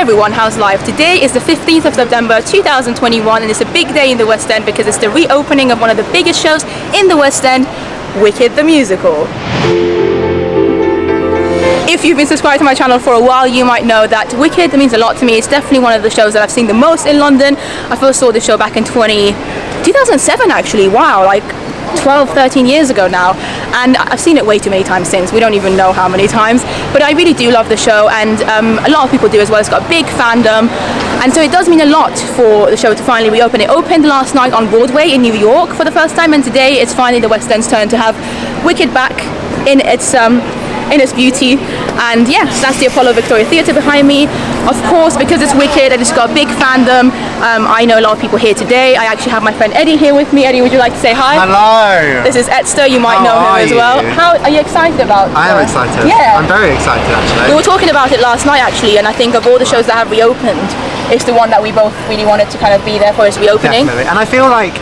everyone, how's life? Today is the 15th of September 2021 and it's a big day in the West End because it's the reopening of one of the biggest shows in the West End, Wicked the Musical. If you've been subscribed to my channel for a while, you might know that Wicked means a lot to me. It's definitely one of the shows that I've seen the most in London. I first saw the show back in 2007 actually, wow, like 12, 13 years ago now, and I've seen it way too many times since. We don't even know how many times, but I really do love the show, and a lot of people do as well. It's got a big fandom, and so it does mean a lot for the show to finally reopen. It opened last night on Broadway in New York for the first time, and today it's finally the West End's turn to have Wicked back in its beauty. And yeah, so that's the Apollo Victoria Theatre behind me. Of course, because it's Wicked and it's got a big fandom, I know a lot of people here today. I actually have my friend Eddie here with me. Eddie, would you like to say hi? Hello! This is Edster, you might know him as well. How are you excited about it? I am excited. Yeah. I'm very excited actually. We were talking about it last night actually, and I think of all the shows that have reopened, it's the one that we both really wanted to kind of be there for its reopening. Definitely. And I feel like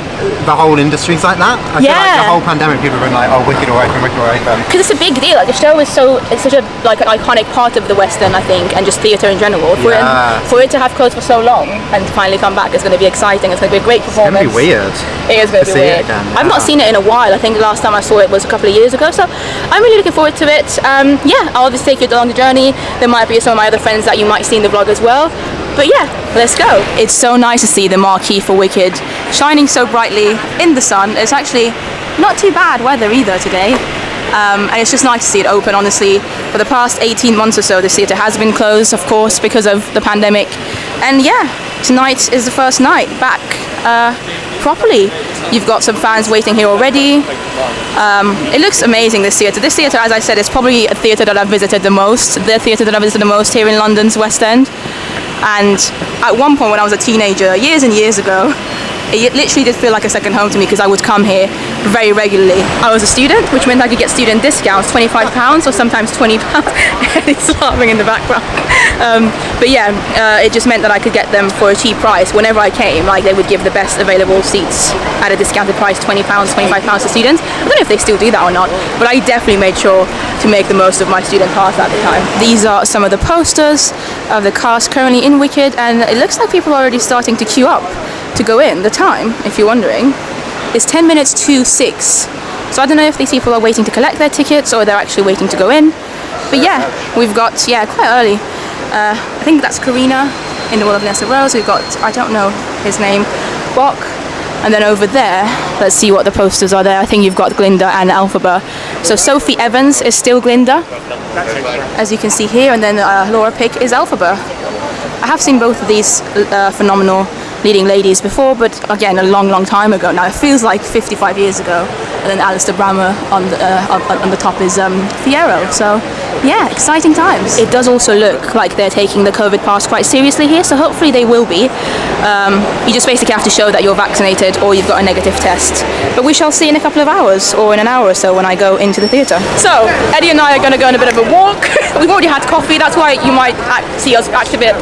the whole industry's like that. I feel like the whole pandemic people have been like, oh, Wicked will open, Wicked will open. Because it's a big deal. Like the show is it's such a like an iconic part of the West End, I think, and just theatre in general. For it to have closed for so long and to finally come back is going to be exciting. It's going to be a great performance. It's going to be weird. It is going to be weird. I've not seen it in a while. I think the last time I saw it was a couple of years ago, so I'm really looking forward to it. Yeah, I'll obviously take you along the journey. There might be some of my other friends that you might see in the vlog as well. But yeah, let's go. It's so nice to see the marquee for Wicked shining so brightly in the sun. It's actually not too bad weather either today. And it's just nice to see it open, honestly. For the past 18 months or so, the theatre has been closed, of course, because of the pandemic. And yeah, tonight is the first night back properly. You've got some fans waiting here already. It looks amazing, this theatre. This theatre, as I said, is probably a theatre that I've visited the most. The theatre that I've visited the most here in London's West End. And at one point when I was a teenager, years and years ago, it literally did feel like a second home to me because I would come here very regularly. I was a student, which meant I could get student discounts, £25 or sometimes £20. He's laughing in the background. But yeah, it just meant that I could get them for a cheap price. Whenever I came, like they would give the best available seats at a discounted price, £20, £25 to students. I don't know if they still do that or not, but I definitely made sure to make the most of my student pass at the time. These are some of the posters of the cast currently in Wicked, and it looks like people are already starting to queue up to go in. The time, if you're wondering, is 10 minutes to 6. So I don't know if these people are waiting to collect their tickets or they're actually waiting to go in. But yeah, we've got, quite early. I think that's Karina in the Wall of Nessa Rose. We've got, I don't know his name, Bok. And then over there, let's see what the posters are there. I think you've got Glinda and Elphaba. So Sophie Evans is still Glinda, as you can see here, and then Laura Pick is Elphaba. I have seen both of these phenomenal leading ladies before, but again, a long time ago now. It feels like 55 years ago. And then Alistair Brammer on the top is Fierro. So yeah, exciting times. It does also look like they're taking the COVID pass quite seriously here, so hopefully they will be. You just basically have to show that you're vaccinated or you've got a negative test. But we shall see in a couple of hours, or in an hour or so when I go into the theatre. So, Eddie and I are going to go on a bit of a walk. We've already had coffee, that's why you might see us act a bit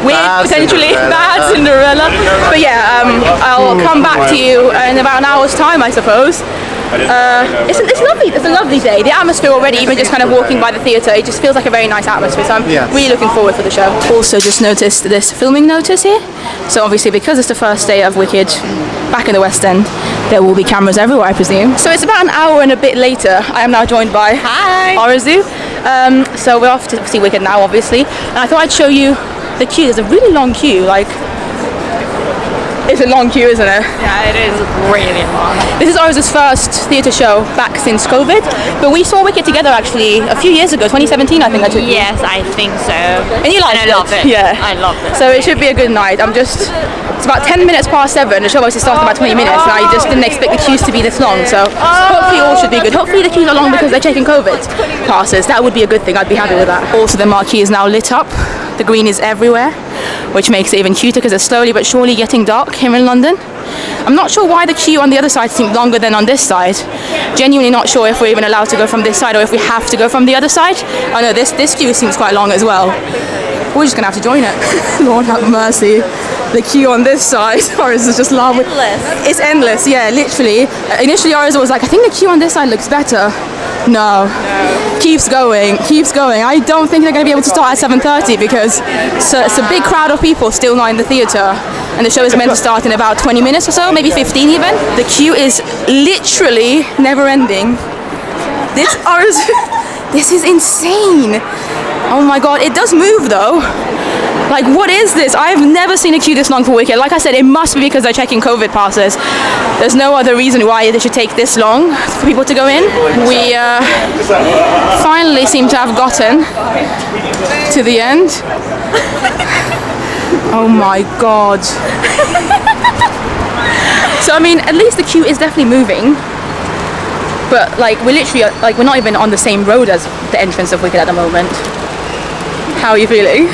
weird, potentially. Bad Cinderella. But yeah, I'll come back to you in about an hour's time, I suppose. It's lovely. It's a lovely day. The atmosphere already, even just kind of walking by the theatre, it just feels like a very nice atmosphere. So I'm really looking forward for the show. Also, just noticed this filming notice here. So obviously, because it's the first day of Wicked back in the West End, there will be cameras everywhere, I presume. So it's about an hour and a bit later. I am now joined by Arazu. So we're off to see Wicked now, obviously. And I thought I'd show you the queue. There's a really long queue, like. It's a long queue, isn't it? Yeah, it is really long. This is ours' first theatre show back since COVID, but we saw Wicked together actually a few years ago, 2017 I think I took you. Yes, I think so. And you liked it? I love it. Yeah. I love it. So it should be a good night. It's about 10 minutes past 7, the show obviously started about 20 minutes, and I just didn't expect the queues to be this long, so hopefully all should be good. Hopefully the queues are long because they're checking COVID passes. That would be a good thing, I'd be happy with that. Also the marquee is now lit up, the green is everywhere, which makes it even cuter because it's slowly but surely getting dark here in London. I'm not sure why the queue on the other side seemed longer than on this side. Genuinely not sure if we're even allowed to go from this side or if we have to go from the other side. Oh no, this queue seems quite long as well. We're just gonna have to join it. Lord have mercy. The queue on this side, or is it just lava? Endless. It's endless, yeah, literally. Initially ours was like, I think the queue on this side looks better. No. keeps going. I don't think they're going to be able to start at 7:30 because it's a big crowd of people still not in the theatre, and the show is meant to start in about 20 minutes or so, maybe 15 even. The queue is literally never ending. This is insane. Oh my god, it does move though. Like, what is this? I've never seen a queue this long for Wicked. Like I said, it must be because they're checking COVID passes. There's no other reason why they should take this long for people to go in. We finally seem to have gotten to the end. Oh my god. So I mean, at least the queue is definitely moving. But like, we're literally, like, we're not even on the same road as the entrance of Wicked at the moment. How are you feeling?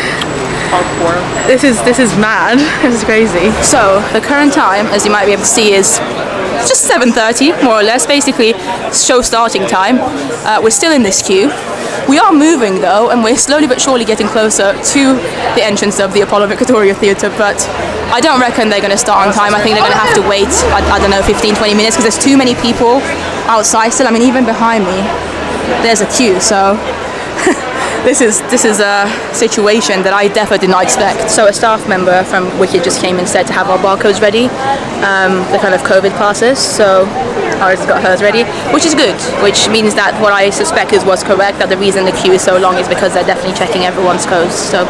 This is mad. This is crazy. So the current time, as you might be able to see, is just 7:30, more or less. Basically, show starting time. We're still in this queue. We are moving though, and we're slowly but surely getting closer to the entrance of the Apollo Victoria Theatre. But I don't reckon they're going to start on time. I think they're going to have to wait. I don't know, 15-20 minutes because there's too many people outside still. I mean, even behind me, there's a queue. So. This is a situation that I definitely did not expect. So a staff member from Wicked just came and said to have our barcodes ready, the kind of COVID passes. So ours got hers ready, which is good. Which means that what I suspected was correct, that the reason the queue is so long is because they're definitely checking everyone's codes. So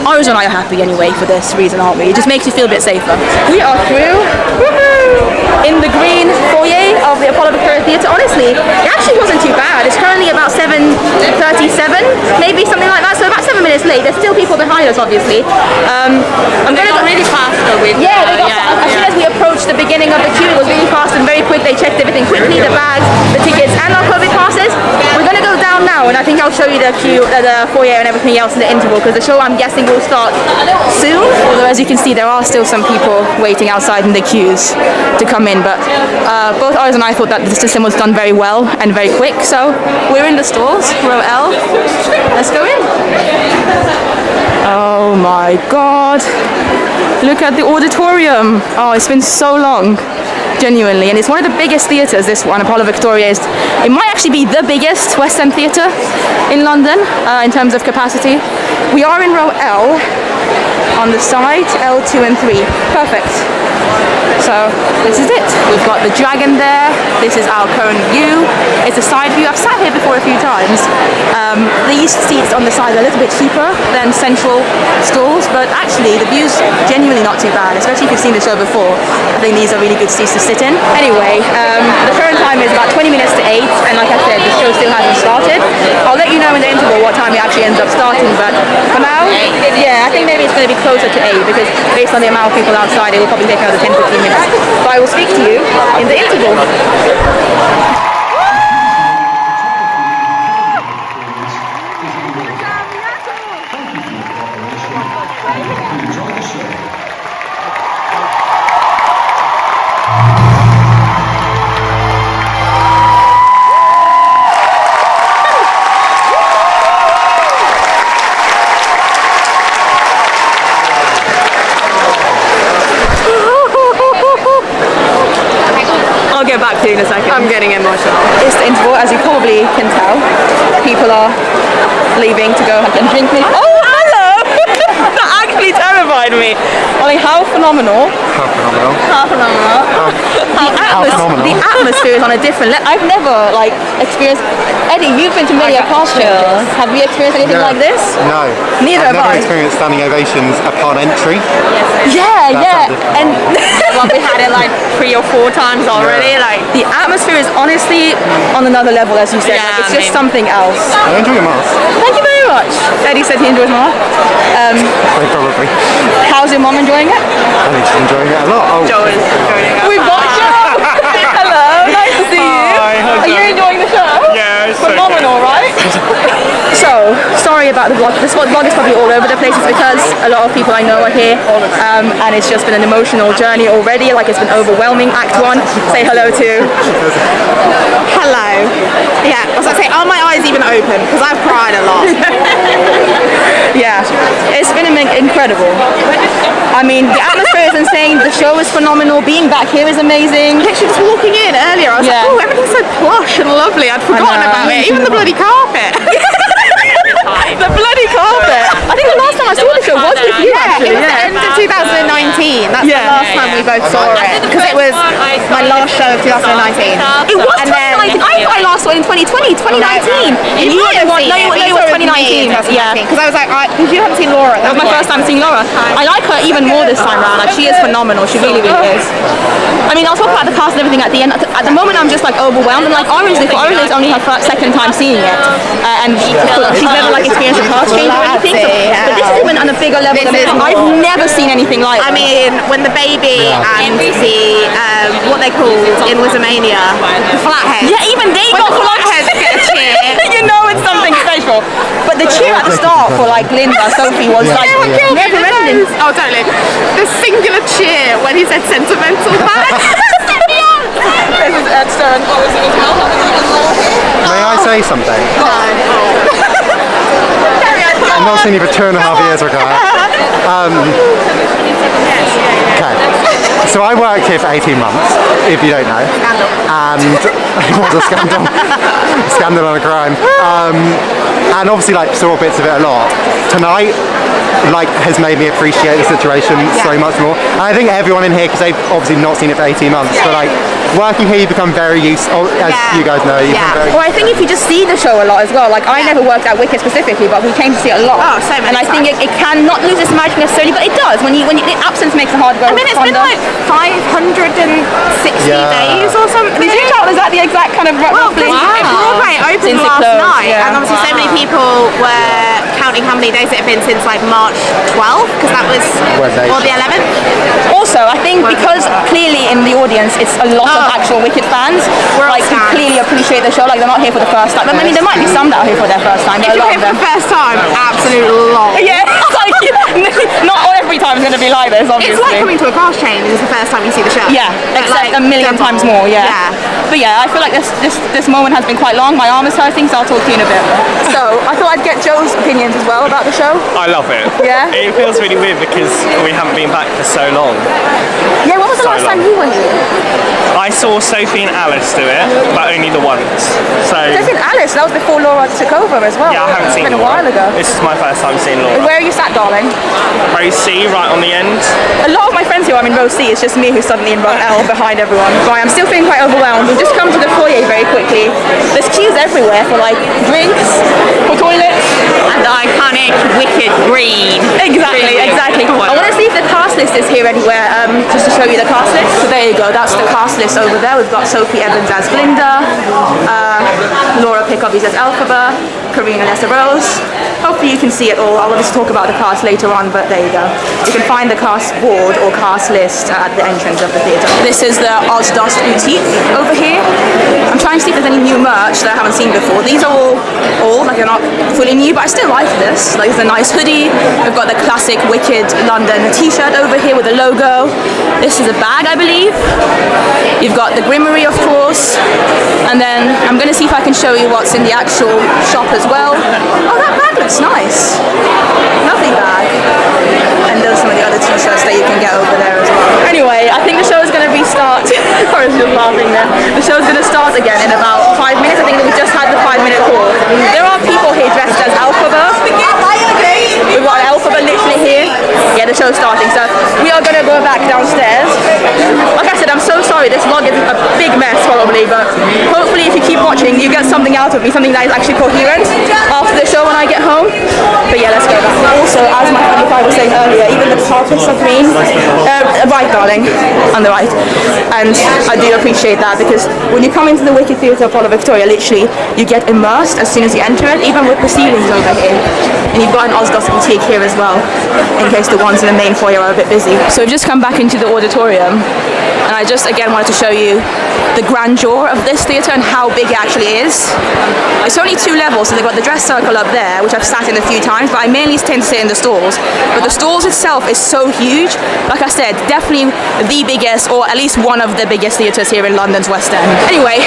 ours and I are happy anyway for this reason, aren't we? It just makes you feel a bit safer. We are through. In the green foyer of the Apollo Victoria Theatre. Honestly, it actually wasn't too bad. It's currently about 7:37, maybe something like that. So about 7 minutes late. There's still people behind us, obviously. I'm going to go really fast though. As soon as we approached the beginning of the queue, it was really fast and very quick. They checked everything quickly, the bags, the tickets, and our COVID passes. We're going to go down now, and I think I'll show you the queue, the foyer, and everything else in the interval because the show, I'm guessing, will start soon. Although, as you can see, there are still some people waiting outside in the queues to come in. But both ours and I thought that the system was done very well and very quick. So we're in the stalls, row L. Let's go in. Oh my god. Look at the auditorium. Oh, it's been so long. Genuinely. And it's one of the biggest theatres, this one, Apollo Victoria. It might actually be the biggest West End theatre in London in terms of capacity. We are in row L on the side, L2 and 3. Perfect. So this is it. We've got the dragon there. This is our current view. It's a side view. I've sat here before a few times. These seats on the side are a little bit cheaper than central stalls, but actually the view's genuinely not too bad, especially if you've seen the show before. I think these are really good seats to sit in. Anyway, the current time is about 20 minutes to 8, and like I said, the show still hasn't started. I'll let you know in the interval what time it actually ends up starting, but for now, yeah, I think maybe it's going to be closer to 8 because based on the amount of people outside, it will probably take another 10-15 minutes. But I will speak to you in the interval. I'll get back to you in a second. I'm getting emotional. It's the interval, as you probably can tell. People are leaving to go and drink me. Oh, hello! That actually terrified me. I mean, how phenomenal. How phenomenal. How phenomenal. The atmosphere is on a different level. I've never, like, experienced... Eddie, you've been to many past shows. Have you experienced anything like this? No. Neither have I. I've never experienced standing ovations upon entry. Yeah. And well, we had it like 3 or 4 times already. Like the atmosphere is honestly on another level, as you said. Yeah, like, it's just something else. I enjoy your mask. Thank you very much. Eddie said he enjoys my mask. Probably. How's your mom enjoying it? I think she's enjoying it a lot. Oh. Joe is enjoying it. We've got Joe. Hello, nice to see you. Hi, Are you enjoying the show? Yeah, it's phenomenal, right? So, sorry about the vlog. This vlog is probably all over the place. It's because a lot of people I know are here, and it's just been an emotional journey already. Like, it's been overwhelming. Act 1, say hello to. Hello. Yeah, I was going to say, are my eyes even open? Because I've cried a lot. Yeah, it's been incredible. I mean, the atmosphere is insane. The show is phenomenal. Being back here is amazing. Literally just walking in earlier, I was like, oh, everything's so plush and lovely. I'd forgotten about it. Even the bloody carpet. The bloody carpet. I think the last time I saw the show was with you, actually. It was the end of 2019. That's the last time we both saw it. Because it was my last show of 2019. It was 2019. I thought I last saw it in 2020, 2019. And you were the one. No, it was 2019. Yeah. Because I was like, because you haven't seen Laura. That was my first time seeing Laura. I like her even more this time around. Like, she is phenomenal. She really, really is. I mean, I'll talk about the cast and everything at the end. At the moment, I'm just like overwhelmed. And like Orange, it's only her second time seeing it, and she's never like experienced a cast change or anything. But this is even on a bigger level than I've never seen anything like this. I mean, when the baby and the what they call in Wizardmania, the flathead. Yeah, even they got flatheads get a cheer. You know it's something special. But the cheer at the start for like Linda, Sophie was like never-ending. Oh, totally. The singular cheer when he said sentimental bag. This is Ed Stern. May I say something? I've not seen you for 2.5 years, okay? Okay. So I worked here for 18 months, if you don't know. Scandal. And it was a scandal. Scandal and a crime. And obviously like saw bits of it a lot. Tonight like has made me appreciate the situation so much more. And I think everyone in here, because they've obviously not seen it for 18 months, but like working here you become very useful, as you guys know. Well, I think if you just see the show a lot as well, like I never worked at Wicked specifically, but we came to see it a lot. Oh, so many and I think it can not lose its magic necessarily, but it does. When the absence makes it hard to go. I mean, it's been like 560 days or something. Did you tell? Is that the exact kind of? Well, Broadway opened last night, and obviously so many people were counting how many days it had been since like March 12th, because that was or the 11th. Also, I think because clearly in the audience it's a lot of actual Wicked fans, like who clearly appreciate the show. Like they're not here for the first time. I mean, there might be some that are here for their first time. If you're here for the first time, absolute lol. Yeah, it's like not every time is going to be like this. Obviously, it's like coming to a cast change. It's the first time you see the show. Yeah, except like, a million times more. Yeah. But yeah, I feel like this moment has been quite long. My arm is hurting, so I'll talk to you in a bit. So I thought I'd get Joe's opinions as well about the show. I love it. Yeah. It feels really weird because we haven't been back for so long. Yeah, what was the last time you were here? I saw Sophie and Alice do it, but only the once. So I think Alice, that was before Laura took over as well. yeah, I haven't seen It's been Laura. a while ago. This is my first time seeing Laura. Where are you sat, darling? Row C, right on the end. A lot of my friends here, I'm in row C, it's just me who's suddenly in row L behind everyone. Right, I'm still feeling quite overwhelmed. We've just come to the foyer very quickly. There's queues everywhere for like drinks, for toilets. And the iconic Wicked green. Exactly. I want to see if the cast list is here anywhere, just to show you the cast list. So there you go, that's the cast list over there. We've got Sophie Evans as Glinda, Laura Pickovies as Elphaba, Karina Nessa Rose. Hopefully you can see it all. I'll obviously talk about the cast later on, but there you go. You can find the cast board or cast list at the entrance of the theatre. This is the Oz Dust Boutique over here. I'm trying to see if there's any new merch that I haven't seen before. These are all old, like they're not fully new, but I still like this. Like, it's a nice hoodie. We've got the classic Wicked London t-shirt over here with the logo. This is a bag, I believe. You've got the Grimmery, of course. And then I'm going to see if I can show you what's in the actual shop as well. Oh, that bag looks nice. Lovely bag. And those are some of the other t-shirts that you can get over there as well. Anyway, I think the show is going to restart. I was just laughing there. The show is going to start again in about 5 minutes. I think that we just had the 5-minute call. There are people here dressed as Elphaba. We've got an Elphaba literally here. Yeah, the show's starting. So we are going to go back downstairs. Like I said, I'm so sorry. This vlog is a big mess probably, but hopefully if you keep watching, you get something out of me, something that is actually coherent after the show when I get home. But yeah, let's go back. Also, as my friend Kai was saying earlier, even the carpets are green. Right, darling, on the right. And I do appreciate that, because when you come into the Wicked Theatre of Apollo Victoria, literally, you get immersed as soon as you enter it, even with the ceilings over here. And you've got an Oz Dust Boutique here as well, in case the ones in the main foyer are a bit busy. So we've just come back into the auditorium, and I just again wanted to show you the grandeur of this theatre and how big it actually is. It's only 2 levels, so they've got the dress circle up there, which I've sat in a few times, but I mainly tend to sit in the stalls. But the stalls itself is so huge. Like I said, definitely the biggest, or at least one of the biggest theatres here in London's West End. Anyway,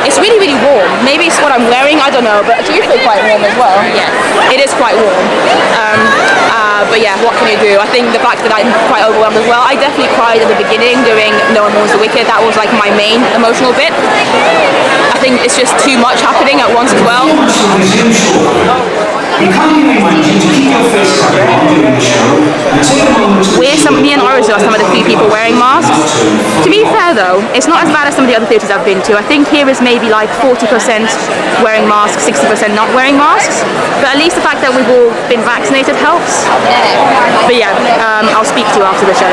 it's really, really warm. Maybe it's what I'm wearing, I don't know, but do you feel quite warm as well? Yeah. It is quite warm. warm. But yeah, what can you do? I think the fact that I'm quite overwhelmed as well. I definitely cried at the beginning doing No One Mourns the Wicked. That was like my main emotional bit. I think it's just too much happening at once as well. Me and Iris are some of the few people wearing masks. To be fair though, it's not as bad as some of the other theatres I've been to. I think here is maybe like 40% wearing masks, 60% not wearing masks. But at least the fact that we've all been vaccinated helps. But yeah, I'll speak to you after the show.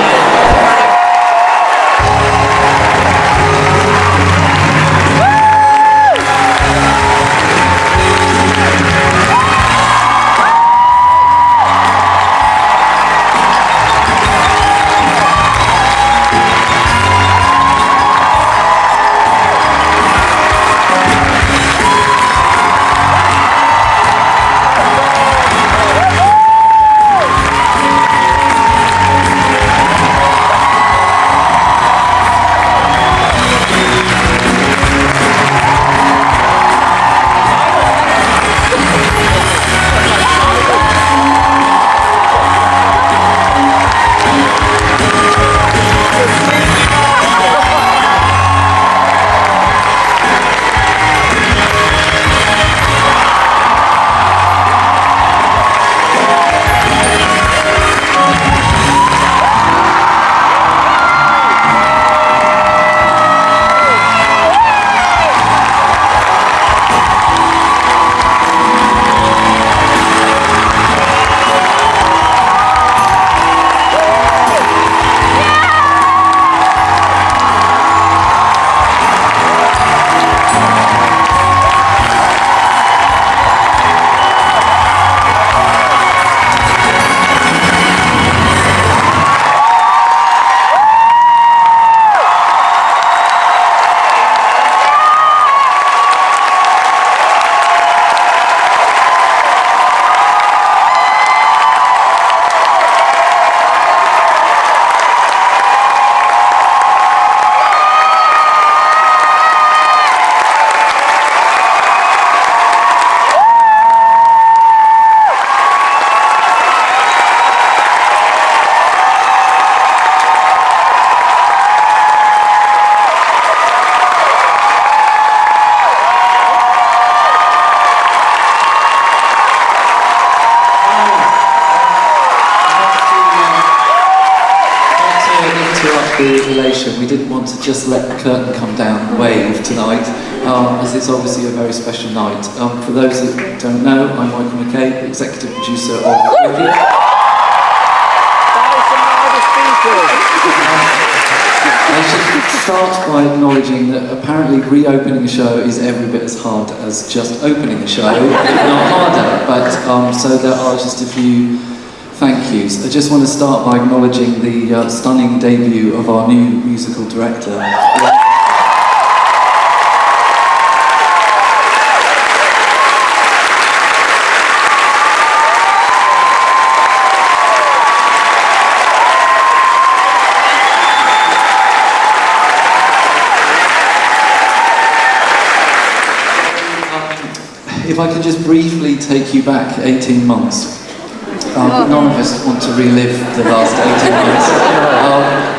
We didn't want to just let the curtain come down and wave tonight, as it's obviously a very special night. For those that don't know, I'm Michael McKay, executive producer of Enquiries. I should start by acknowledging that apparently reopening a show is every bit as hard as just opening a show, if not harder, but so there are just a few thank yous. I just want to start by acknowledging the stunning debut of our new musical director. If I could just briefly take you back 18 months. None of us want to relive the last 18 months,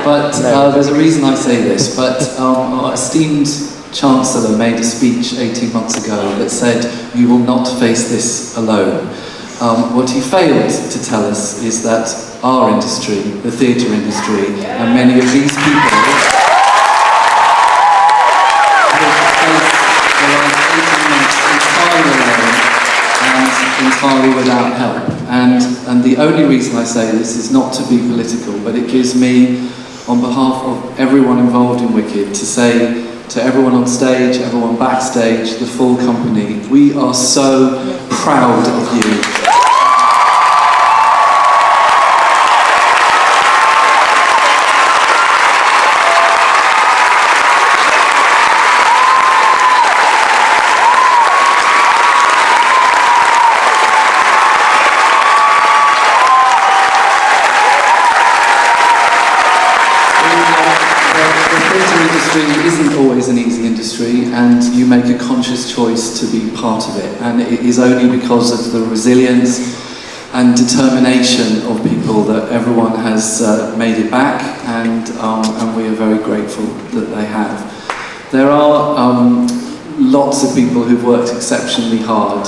but there's a reason I say this. But our esteemed Chancellor made a speech 18 months ago that said, "You will not face this alone." What he failed to tell us is that our industry, the theatre industry, and many of these people entirely without help. And the only reason I say this is not to be political, but it gives me, on behalf of everyone involved in Wicked, to say to everyone on stage, everyone backstage, the full company, we are so proud of you. Isn't always an easy industry, and you make a conscious choice to be part of it, and it is only because of the resilience and determination of people that everyone has made it back, and we are very grateful that they have. There are lots of people who've worked exceptionally hard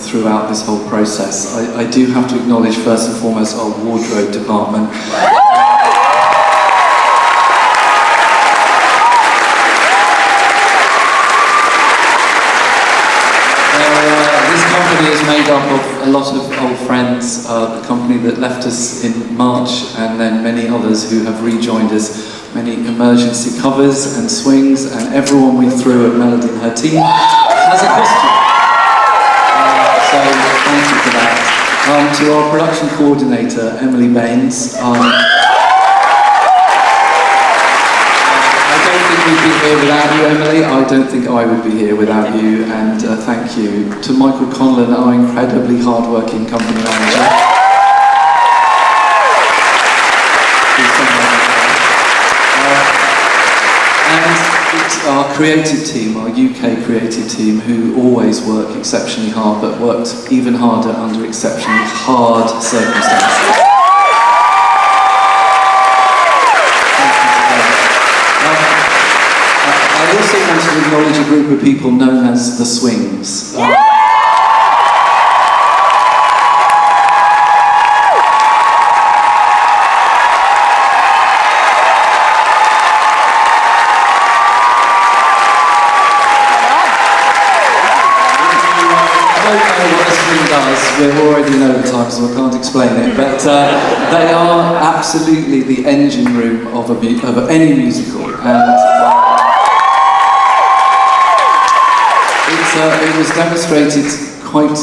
throughout this whole process. I do have to acknowledge first and foremost our wardrobe department. This company is made up of a lot of old friends, the company that left us in March, and then many others who have rejoined us, many emergency covers and swings, and everyone we threw at Melody and her team has a costume. So thank you for that. To our production coordinator, Emily Baines. I don't think we'd be here without you, Emily. I don't think I would be here without you, and thank you. To Michael Conlon, our incredibly hard-working company manager. And it's our creative team, our UK creative team, who always work exceptionally hard, but worked even harder under exceptionally hard circumstances. I also want to acknowledge a group of people known as the Swings. We already know the time, so I can't explain it, but they are absolutely the engine room of any musical, and it was demonstrated quite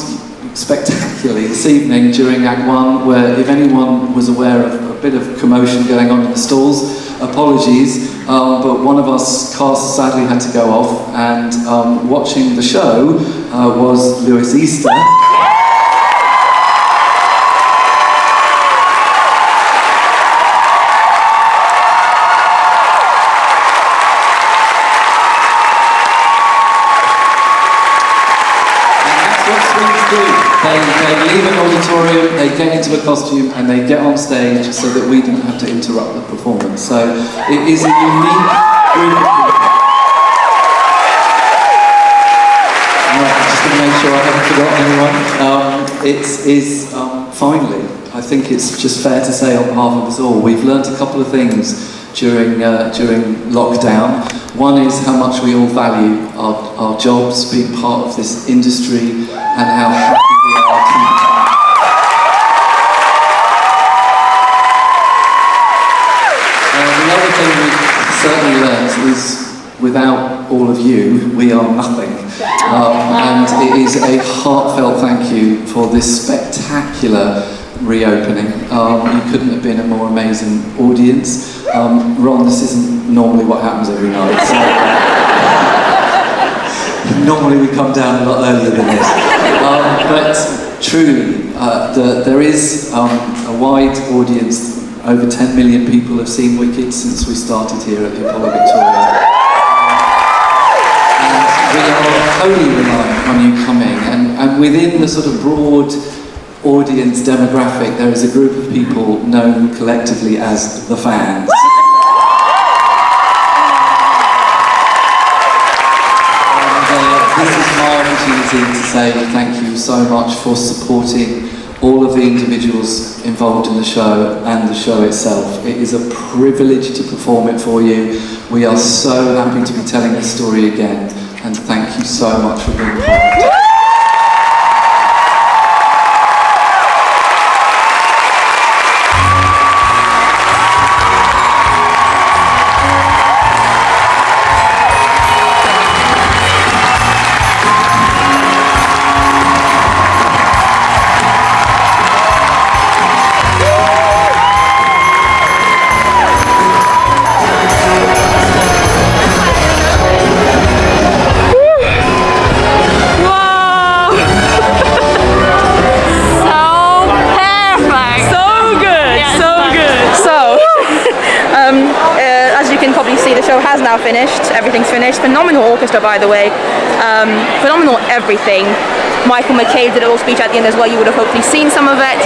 spectacularly this evening during Act 1, where if anyone was aware of a bit of commotion going on in the stalls, apologies, but one of us cast sadly had to go off, and watching the show was Lewis Easter. They leave an auditorium, they get into a costume, and they get on stage so that we don't have to interrupt the performance. So it is a unique group of people. Right, just going to make sure I haven't forgotten anyone. Finally, I think it's just fair to say on behalf of us all, we've learnt a couple of things during lockdown. One is how much we all value our jobs, being part of this industry, and how happy we are to be. The other thing we've certainly learned is without all of you, we are nothing. And it is a heartfelt thank you for this spectacular reopening. You couldn't have been a more amazing audience. Ron, this isn't normally what happens every night. So normally we come down a lot earlier than this. But truly, there is a wide audience. Over 10 million people have seen Wicked since we started here at the Apollo Victoria. And we are wholly reliant on you coming. And within the sort of broad audience demographic, there is a group of people known collectively as the fans. This is my opportunity to say thank you so much for supporting all of the individuals involved in the show and the show itself. It is a privilege to perform it for you. We are so happy to be telling this story again, and thank you so much for being part of it. Finished, everything's finished. Phenomenal orchestra, by the way. Phenomenal everything. Michael McCabe did a little speech at the end as well. You would have hopefully seen some of it.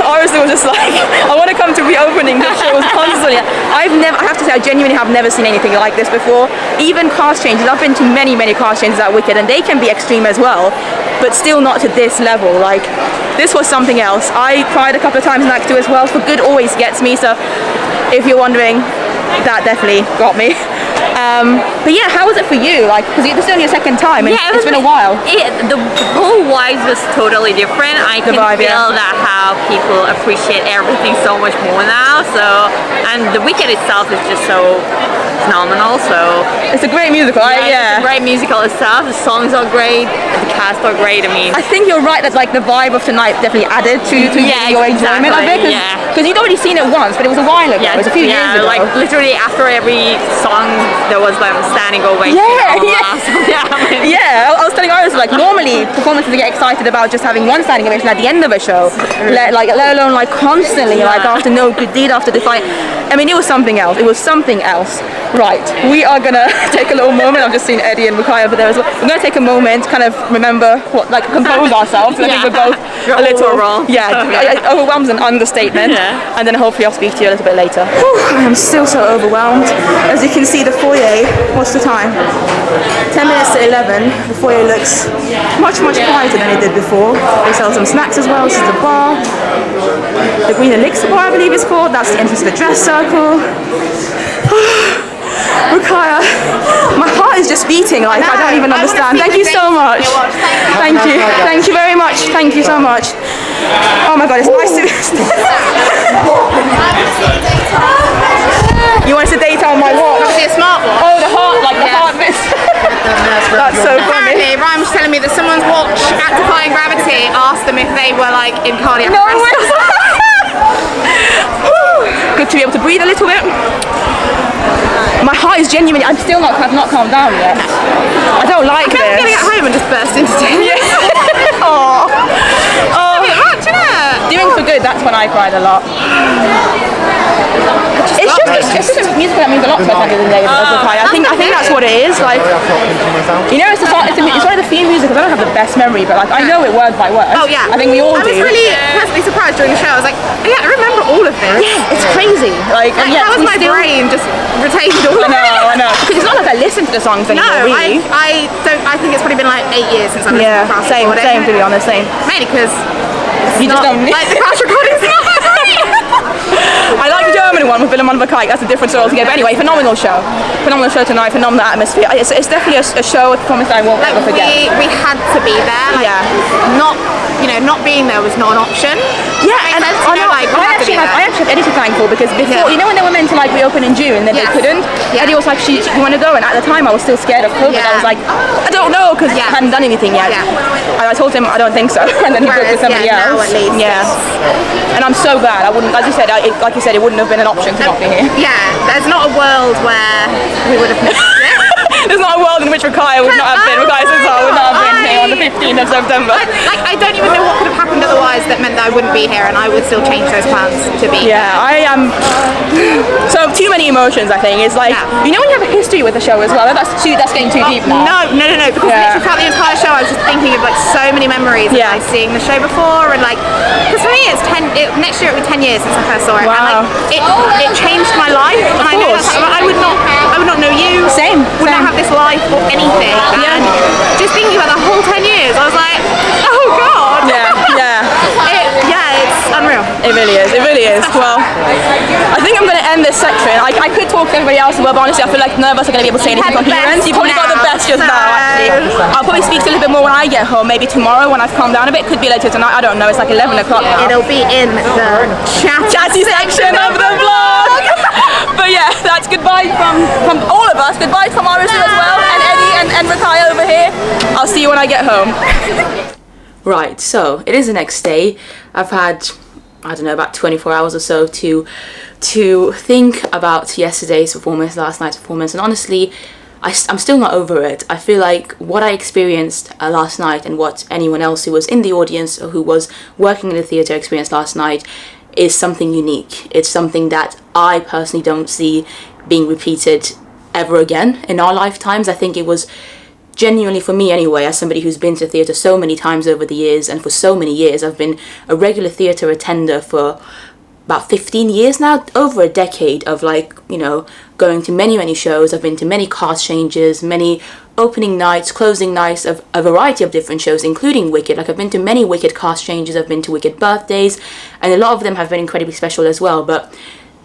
Honestly, was just like, I want to come to reopening the shows constantly. I have to say, I genuinely have never seen anything like this before. Even cast changes. I've been to many cast changes at Wicked, and they can be extreme as well, but still not to this level. Like, this was something else. I cried a couple of times in Act 2 as well. For Good always gets me, so if you're wondering, that definitely got me. But yeah, how was it for you? Like, because this is only your second time, and it's been a while. The whole vibe was totally different. I can feel that how people appreciate everything so much more now. So, and the Wicked itself is just so phenomenal. So it's a great musical. It's a great musical itself. The songs are great. The cast are great. I mean, I think you're right that like the vibe of tonight definitely added to your enjoyment of it. Because you'd already seen it once, but it was a while ago. It was a few years ago. Like literally after every song there was them standing ovation. I was telling Iris, like, normally performances get excited about just having one standing ovation at the end of a show, let alone like constantly, like after No Good Deed, after the fight. I mean, it was something else. It was something else. Right, we are gonna take a little moment. I've just seen Eddie and Makai over there as well. We're gonna take a moment, kind of remember what, like, compose ourselves. I think we're both a little overwhelmed. Overwhelmed is an understatement. And then hopefully I'll speak to you a little bit later. I am still so overwhelmed. As you can see, the foyer. What's the time? 10 minutes to 11. The foyer looks much quieter than it did before. They sell some snacks as well. This is the bar. The Green Elixir Bar, I believe it's called. That's the entrance to the dress circle. Rukaya, my heart is just beating like I don't even understand. Thank you so much. Thank you. Thank you very much. Thank you so much. Oh my god, it's nice to... You want to see data on my watch? Obviously a smart watch. Oh, the heart, like the heart bit. That's so funny. Apparently, Ryan was telling me that someone's watch at Defying Gravity asked them if they were like in cardiac arrest. Good to be able to breathe a little bit. My heart is genuinely, I've not calmed down yet. I don't like this. I'm gonna get home and just burst into tears. Oh. It's a bit much, isn't it? Doing For Good, that's when I cried a lot. It's just a musical that means a lot to us at the end of the day. I think that's what it is. Like, you know, it's one of the few musicals. I don't have the best memory, but like I know it word by word. Oh yeah. I think we all do. I was really pleasantly surprised during the show. I was like, yeah, I remember all of this. Yeah, it's crazy. Like how was my brain just retained all of it? I know. Because it's not like I listen to the songs anymore. No, really. I don't. I think it's probably been like 8 years since I listened to Crash. Same to be honest, same. Mainly because you just don't like the Crash recordings. I like the German one with Willem van der Kijk. That's a different story altogether. But anyway, phenomenal show tonight. Phenomenal atmosphere. It's definitely a show, a performance that I won't ever forget. We had to be there. Like, not being there was not an option. Yeah, and I actually have Eddie to thank for, because before, you know, when they were meant to like reopen in June and then they couldn't. Eddie was like, you want to go? And at the time I was still scared of COVID. I was like, I don't know, because I hadn't done anything yet. And I told him I don't think so, and then he booked with somebody else. Now at least. And I'm so glad. I wouldn't, as you said, like you said, it wouldn't have been an option to not be here. Yeah, there's not a world where we would have missed it. There's not a world in which Rukaya would not have been. Rukaya Cesar would not have been here on the 15th of September. I don't even know what could have happened otherwise that meant that I wouldn't be here, and I would still change those plans to be. Yeah, I am. So too many emotions. I think it's like you know when you have a history with the show as well. That's getting too deep now. No. Because literally throughout the entire show, I was just thinking of like so many memories of like seeing the show before, and like because for me it's next year it'll be 10 years since I first saw it. Wow. And like it changed my life, and I know I would not know you. Same. Would not have this life or anything. And just thinking about the whole 10 years, I was like, oh god. It's unreal. It really is. Well, I think I'm going to end this section. I could talk to everybody else as well, but honestly I feel like none of us are going to be able to say anything coherent. You probably got the best just now, actually. I'll probably speak to you a little bit more when I get home, maybe tomorrow when I've calmed down a bit. Could be later tonight, I don't know. It's like 11 o'clock now. It'll be in the chatty section of the vlog. But yeah, that's goodbye from all of us. Goodbye from Iris as well, and Eddie and Rukaya over here. I'll see you when I get home. Right, so it is the next day. I've had, I don't know, about 24 hours or so to think about yesterday's performance, last night's performance, and honestly, I'm still not over it. I feel like what I experienced last night and what anyone else who was in the audience or who was working in the theatre experienced last night is something unique. It's something that I personally don't see being repeated ever again in our lifetimes. I think it was genuinely, for me anyway, as somebody who's been to theatre so many times over the years, and for so many years, I've been a regular theatre attender for about 15 years now, over a decade of like, you know, going to many shows. I've been to many cast changes, many opening nights, closing nights of a variety of different shows, including Wicked. Like, I've been to many Wicked cast changes, I've been to Wicked birthdays, and a lot of them have been incredibly special as well. But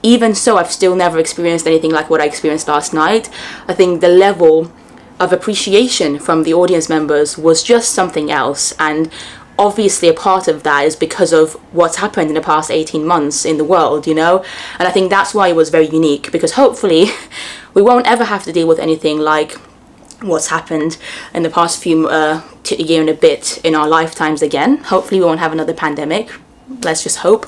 even so, I've still never experienced anything like what I experienced last night. I think the level of appreciation from the audience members was just something else, and obviously a part of that is because of what's happened in the past 18 months in the world, you know, and I think that's why it was very unique, because hopefully we won't ever have to deal with anything like what's happened in the past few year and a bit in our lifetimes again. Hopefully we won't have another pandemic, let's just hope.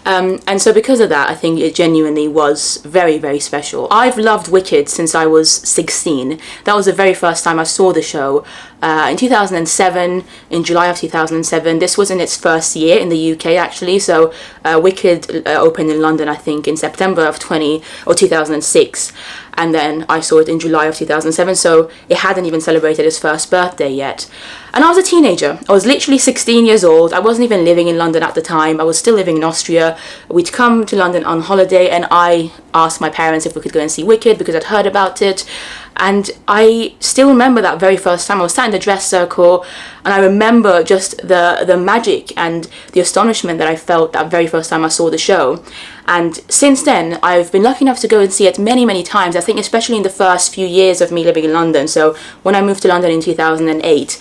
And so because of that, I think it genuinely was very special. I've loved Wicked since I was 16. That was the very first time I saw the show. In 2007, in July of 2007. This was in its first year in the UK actually, so Wicked opened in London I think in September of 2006, and then I saw it in July of 2007, so it hadn't even celebrated its first birthday yet. And I was a teenager. I was literally 16 years old. I wasn't even living in London at the time. I was still living in Austria. We'd come to London on holiday, and I asked my parents if we could go and see Wicked because I'd heard about it. And I still remember that very first time. I was sat in the dress circle, and I remember just the magic and the astonishment that I felt that very first time I saw the show. And since then, I've been lucky enough to go and see it many times. I think especially in the first few years of me living in London. So when I moved to London in 2008,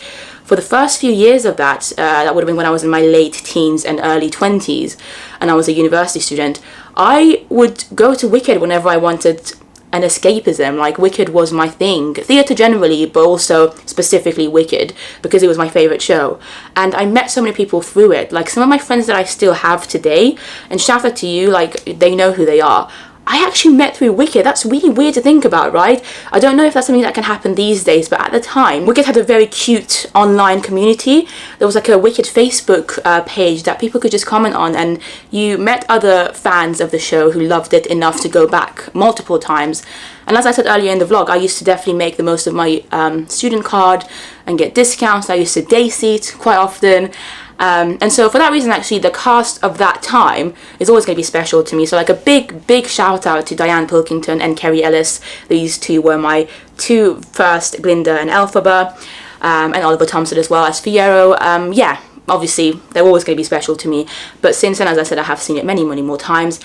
for the first few years of that, that would have been when I was in my late teens and early 20s, and I was a university student, I would go to Wicked whenever I wanted an escapism. Like, Wicked was my thing. Theatre generally, but also specifically Wicked, because it was my favourite show. And I met so many people through it. Like, some of my friends that I still have today, and shout out to you, like, they know who they are, I actually met through Wicked. That's really weird to think about, right? I don't know if that's something that can happen these days, but at the time, Wicked had a very cute online community. There was like a Wicked Facebook page that people could just comment on, and you met other fans of the show who loved it enough to go back multiple times. And as I said earlier in the vlog, I used to definitely make the most of my student card and get discounts. I used to day seat quite often. And so for that reason, actually, the cast of that time is always going to be special to me. So like a big shout out to Diane Pilkington and Kerry Ellis. These two were my two first, Glinda and Elphaba, and Oliver Thompson as well as Fiyero. Yeah, obviously they're always going to be special to me. But since then, as I said, I have seen it many more times.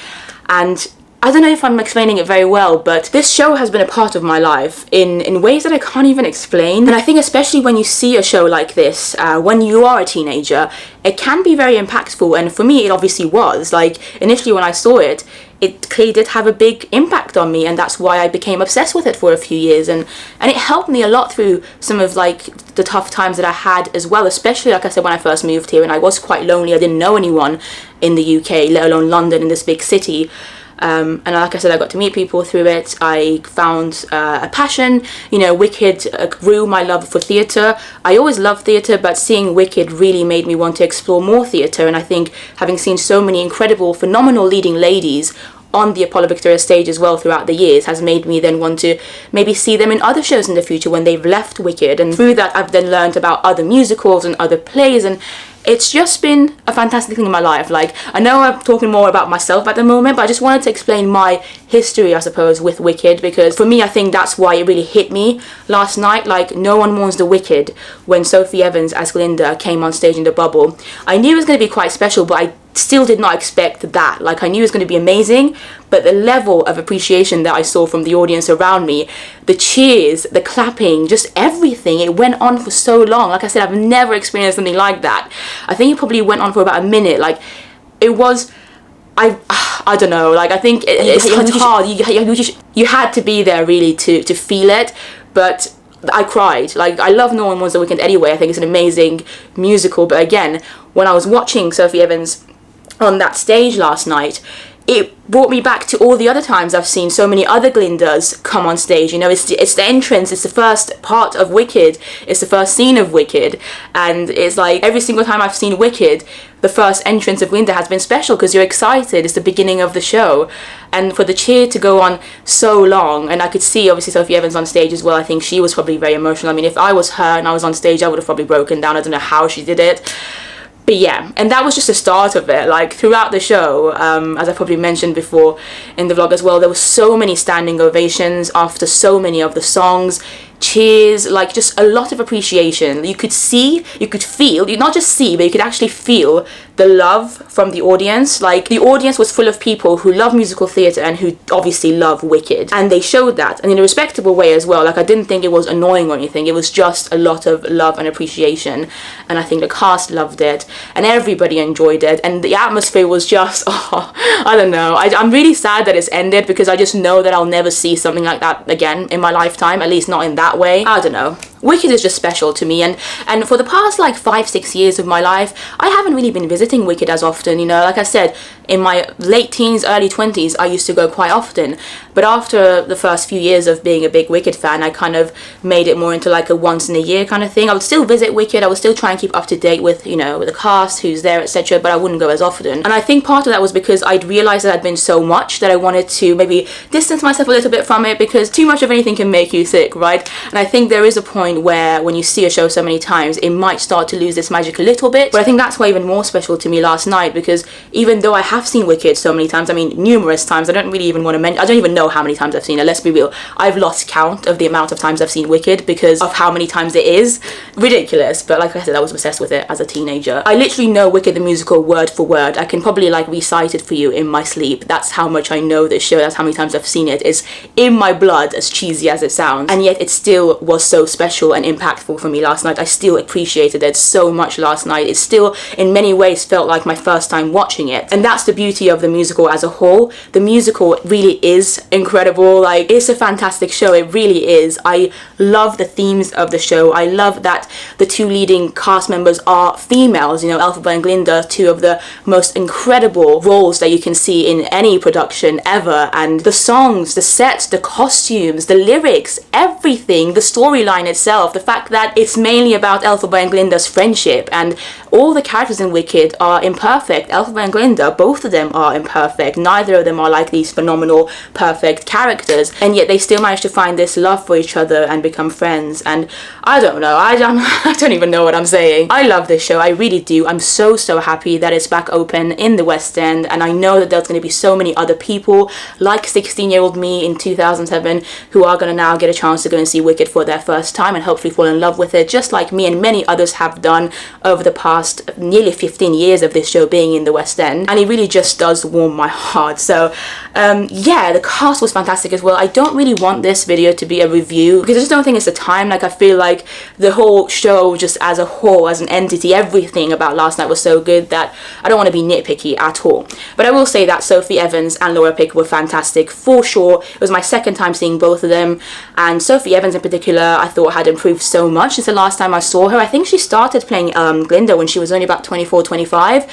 And I don't know if I'm explaining it very well, but this show has been a part of my life in ways that I can't even explain. And I think especially when you see a show like this, when you are a teenager, it can be very impactful. And for me, it obviously was. Like, initially when I saw it, it clearly did have a big impact on me, and that's why I became obsessed with it for a few years. And it helped me a lot through some of like the tough times that I had as well, especially like I said, when I first moved here and I was quite lonely. I didn't know anyone in the UK, let alone London, in this big city. And like I said, I got to meet people through it. I found a passion. You know, Wicked grew my love for theatre. I always loved theatre, but seeing Wicked really made me want to explore more theatre. And I think having seen so many incredible, phenomenal leading ladies on the Apollo Victoria stage as well throughout the years has made me then want to maybe see them in other shows in the future when they've left Wicked. And through that, I've then learned about other musicals and other plays, and it's just been a fantastic thing in my life. Like, I know I'm talking more about myself at the moment, but I just wanted to explain my history, I suppose, with Wicked, because for me, I think that's why it really hit me last night. Like, no one mourns the wicked. When Sophie Evans as Glinda came on stage in the bubble, I knew it was going to be quite special, but I still did not expect that. Like, I knew it was going to be amazing, but the level of appreciation that I saw from the audience around me, the cheers, the clapping, just everything, it went on for so long. Like I said, I've never experienced something like that. I think it probably went on for about a minute. Like, it was, I don't know, like, I think it's hard. You had to be there really to feel it, but I cried. Like, I love No One Wants the Weekend anyway. I think it's an amazing musical, but again, when I was watching Sophie Evans on that stage last night, it brought me back to all the other times I've seen so many other Glindas come on stage. You know, it's the entrance, it's the first part of Wicked, it's the first scene of Wicked, and it's like every single time I've seen Wicked, the first entrance of Glinda has been special because you're excited. It's the beginning of the show, and for the cheer to go on so long, and I could see obviously Sophie Evans on stage as well. I think she was probably very emotional. I mean, if I was her and I was on stage, I would have probably broken down. I don't know how she did it. But yeah, and that was just the start of it. Like throughout the show, as I probably mentioned before in the vlog as well, there were so many standing ovations after so many of the songs, cheers, like just a lot of appreciation. You could see, you could feel, you not just see, but you could actually feel the love from the audience. Like the audience was full of people who love musical theatre and who obviously love Wicked, and they showed that, and in a respectable way as well. Like I didn't think it was annoying or anything. It was just a lot of love and appreciation, and I think the cast loved it and everybody enjoyed it, and the atmosphere was just I don't know, I'm really sad that it's ended, because I just know that I'll never see something like that again in my lifetime, at least not in that way. I don't know. Wicked is just special to me, and for the past like 5-6 years of my life, I haven't really been visiting Wicked as often. You know, like I said, in my late teens, early 20s, I used to go quite often, but after the first few years of being a big Wicked fan, I kind of made it more into like a once in a year kind of thing. I would still visit Wicked, I would still try and keep up to date with, you know, with the cast, who's there, etc., but I wouldn't go as often. And I think part of that was because I'd realised that I'd been so much that I wanted to maybe distance myself a little bit from it, because too much of anything can make you sick, right? And I think there is a point where when you see a show so many times, it might start to lose its magic a little bit. But I think that's why even more special to me last night, because even though I have seen Wicked so many times, I mean numerous times, I don't really even want to mention, I don't even know how many times I've seen it, let's be real. I've lost count of the amount of times I've seen Wicked because of how many times it is. Ridiculous. But like I said, I was obsessed with it as a teenager. I literally know Wicked the musical word for word. I can probably like recite it for you in my sleep. That's how much I know this show. That's how many times I've seen it. It's in my blood, as cheesy as it sounds, and yet it still was so special and impactful for me last night. I still appreciated it so much last night. It still in many ways felt like my first time watching it, and that's the beauty of the musical as a whole. The musical really is incredible. Like, it's a fantastic show. It really is. I love the themes of the show. I love that the two leading cast members are females. You know, Elphaba and Glinda, two of the most incredible roles that you can see in any production ever, and the songs, the sets, the costumes, the lyrics, everything, the storyline itself, the fact that it's mainly about Elphaba and Glinda's friendship, and all the characters in Wicked are imperfect. Elphaba and Glinda, both of them are imperfect. Neither of them are like these phenomenal, perfect characters, and yet they still manage to find this love for each other and become friends. And I don't know, I don't even know what I'm saying. I love this show, I really do. I'm so happy that it's back open in the West End, and I know that there's going to be so many other people like 16-year-old me in 2007 who are going to now get a chance to go and see Wicked for their first time and hopefully fall in love with it, just like me and many others have done over the past nearly 15 years of this show being in the West End. And it really just does warm my heart. So yeah, the cast was fantastic as well. I don't really want this video to be a review because I just don't think it's the time. Like, I feel like the whole show just as a whole, as an entity, everything about last night was so good that I don't want to be nitpicky at all. But I will say that Sophie Evans and Laura Pick were fantastic for sure. It was my second time seeing both of them, and Sophie Evans in particular I thought had improved so much since the last time I saw her. I think she started playing Glinda when she was only about 24, 25,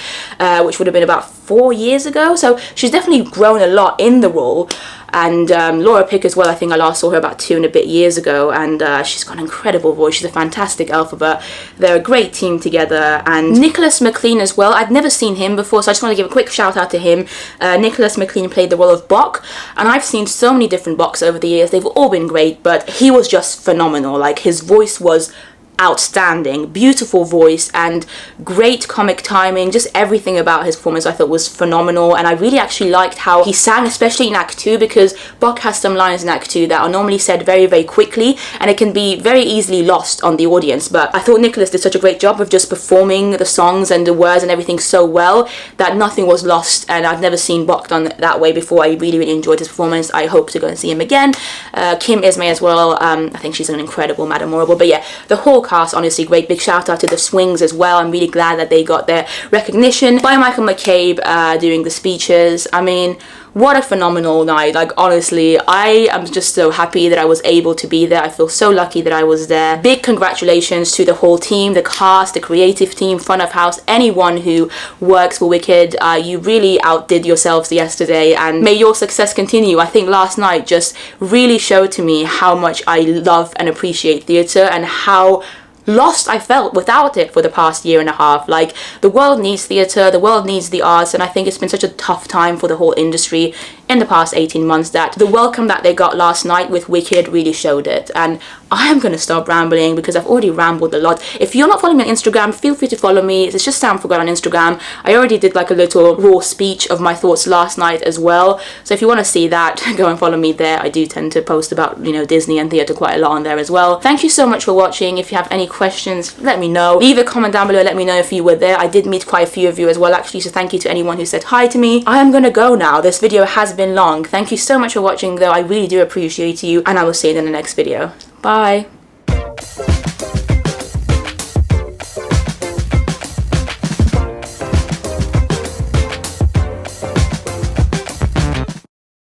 which would have been about 4 years ago, so she's definitely grown a lot in the role. And Laura Pick as well, I think I last saw her about 2 and a bit years ago, and she's got an incredible voice. She's a fantastic Elphaba. They're a great team together. And Nicholas McLean as well, I'd never seen him before, so I just want to give a quick shout out to him. Nicholas McLean played the role of Bok, and I've seen so many different Boks over the years. They've all been great, but he was just phenomenal. Like, his voice was outstanding, beautiful voice and great comic timing. Just everything about his performance I thought was phenomenal, and I really actually liked how he sang, especially in Act 2, because Bok has some lines in Act 2 that are normally said very, very quickly and it can be very easily lost on the audience. But I thought Nicholas did such a great job of just performing the songs and the words and everything so well that nothing was lost, and I've never seen Bok done that way before. I really, really enjoyed his performance. I hope to go and see him again. Kim Ismay as well, I think she's an incredible Madame Horrible. But yeah, the whole cast, honestly great. Big shout out to the Swings as well. I'm really glad that they got their recognition by Michael McCabe doing the speeches. I mean, what a phenomenal night. Like, honestly, I am just so happy that I was able to be there. I feel so lucky that I was there. Big congratulations to the whole team, the cast, the creative team, front of house, anyone who works for Wicked. You really outdid yourselves yesterday, and may your success continue. I think last night just really showed to me how much I love and appreciate theatre, and how lost I felt without it for the past year and a half. Like, the world needs theatre, the world needs the arts, and I think it's been such a tough time for the whole industry in the past 18 months that the welcome that they got last night with Wicked really showed it. And I am going to stop rambling because I've already rambled a lot. If you're not following me on Instagram, feel free to follow me. It's just Sam Forgot on Instagram. I already did like a little raw speech of my thoughts last night as well. So if you want to see that, go and follow me there. I do tend to post about, you know, Disney and theatre quite a lot on there as well. Thank you so much for watching. If you have any questions, let me know. Leave a comment down below, let me know if you were there. I did meet quite a few of you as well, actually, so thank you to anyone who said hi to me. I am gonna go now. This video has been long. Thank you so much for watching though. I really do appreciate you, and I will see you in the next video. Bye.